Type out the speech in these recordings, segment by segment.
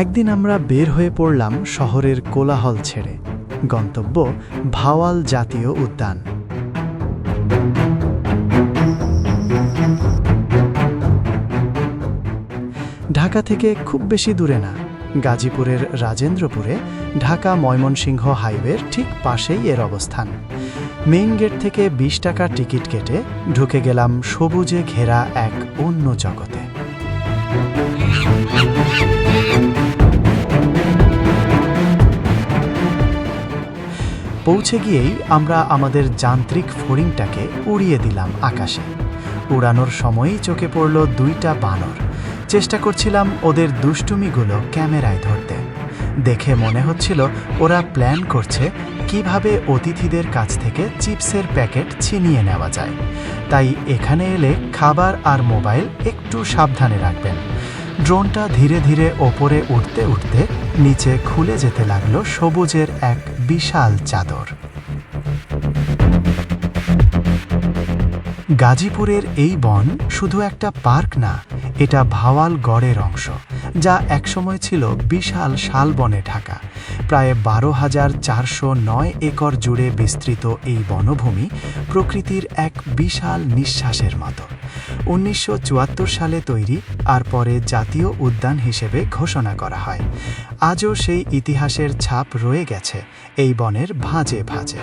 একদিন আমরা বের হয়ে পড়লাম শহরের কোলাহল ছেড়ে। গন্তব্য ভাওয়াল জাতীয় উদ্যান। ঢাকা থেকে খুব বেশি দূরে না, গাজীপুরের রাজেন্দ্রপুরে ঢাকা ময়মনসিংহ হাইওয়ের ঠিক পাশেই এর অবস্থান। মেইন গেট থেকে 20 টাকা টিকিট কেটে ঢুকে গেলাম সবুজে ঘেরা এক অন্য জগতে। পৌঁছে গিয়েই আমরা আমাদের যান্ত্রিক ফড়িংটাকে উড়িয়ে দিলাম আকাশে। উড়ানোর সময়ই চোখে পড়ল 2টা বানর। চেষ্টা করছিলাম ওদের দুষ্টুমিগুলো ক্যামেরায় ধরতে। দেখে মনে হচ্ছিল ওরা প্ল্যান করছে কিভাবে অতিথিদের কাছ থেকে চিপসের প্যাকেট ছিনিয়ে নেওয়া যায়। তাই এখানে এলে খাবার আর মোবাইল একটু সাবধানে রাখবেন। ড্রোনটা ধীরে ধীরে ওপরে উঠতে উঠতে নিচে খুলে যেতে লাগলো সবুজের এক বিশাল চাদর। গাজীপুরের এই বন শুধু একটা পার্ক না, এটা ভাওয়াল গড়ের অংশ, যা একসময় ছিল বিশাল শালবনে ঢাকা। প্রায় 12,409 একর জুড়ে বিস্তৃত এই বনভূমি প্রকৃতির এক বিশাল নিঃশ্বাসের মতো। 1974 সালে তৈরি আর পরে জাতীয় উদ্যান হিসেবে ঘোষণা করা হয়। আজও সেই ইতিহাসের ছাপ রয়ে গেছে এই বনের ভাঁজে ভাঁজে।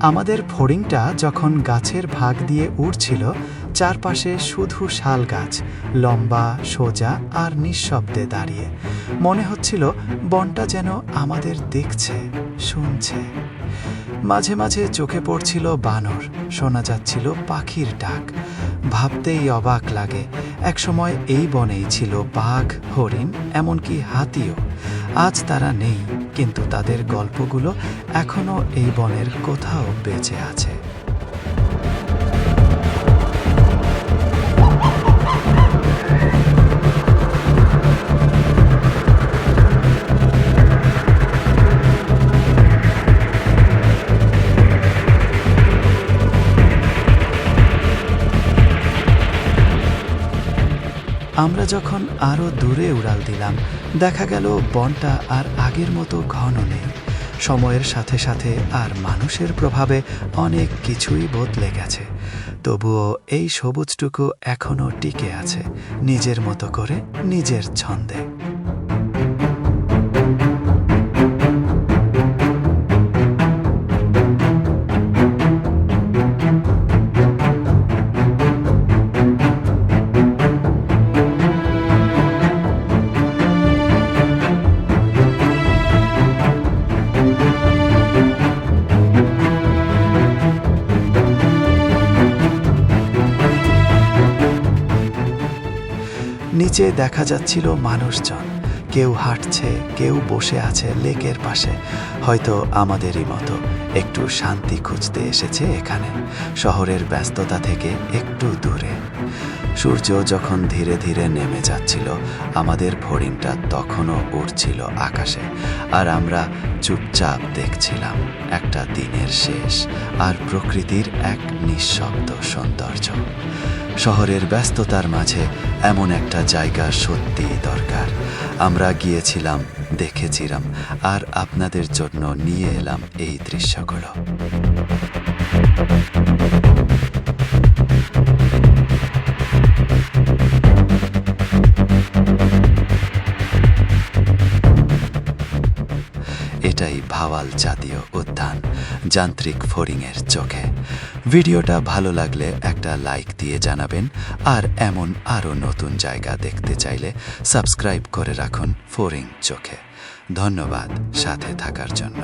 আমাদের ফড়িংটা যখন গাছের ভাগ দিয়ে উড়ছিল, চারপাশে শুধু শাল গাছ, লম্বা, সোজা আর নিঃশব্দে দাঁড়িয়ে। মনে হচ্ছিল বনটা যেন আমাদের দেখছে, শুনছে। মাঝে মাঝে চোখে পড়ছিল বানর, শোনা যাচ্ছিল পাখির ডাক। ভাবতেই অবাক লাগে, একসময় এই বনেই ছিল বাঘ, হরিণ, এমনকি হাতিও। আজ তারা নেই, কিন্তু তাদের গল্পগুলো এখনো এই বনের কোথাও বেঁচে আছে। আমরা যখন আরও দূরে উড়াল দিলাম, দেখা গেল বনটা আর আগের মতো ঘন নেই। সময়ের সাথে সাথে আর মানুষের প্রভাবে অনেক কিছুই বদলে গেছে। তবুও এই সবুজটুকু এখনও টিকে আছে, নিজের মতো করে, নিজের ছন্দে। নিচে দেখা যাচ্ছিল মানুষজন, কেউ হাঁটছে, কেউ বসে আছে লেকের পাশে, হয়তো আমাদেরই মতো একটু শান্তি খুঁজতে এসেছে এখানে, শহরের ব্যস্ততা থেকে একটু দূরে। সূর্য যখন ধীরে ধীরে নেমে যাচ্ছিল, আমাদের ফড়িংটা তখনও উড়ছিল আকাশে, আর আমরা চুপচাপ দেখছিলাম একটা দিনের শেষ আর প্রকৃতির এক নিঃশব্দ সৌন্দর্য। শহরের ব্যস্ততার মাঝে এমন একটা জায়গা সত্যিই দরকার। আমরা গিয়েছিলাম, দেখেছিলাম, আর আপনাদের জন্য নিয়ে এলাম এই দৃশ্যগুলো। এটাই ভাওয়াল জাতীয় উদ্যান, যান্ত্রিক ফড়িংয়ের চোখে। ভিডিওটা ভালো লাগলে একটা লাইক দিয়ে জানাবেন, আর এমন আরও নতুন জায়গা দেখতে চাইলে সাবস্ক্রাইব করে রাখুন ফড়িং চোখে। ধন্যবাদ সাথে থাকার জন্য।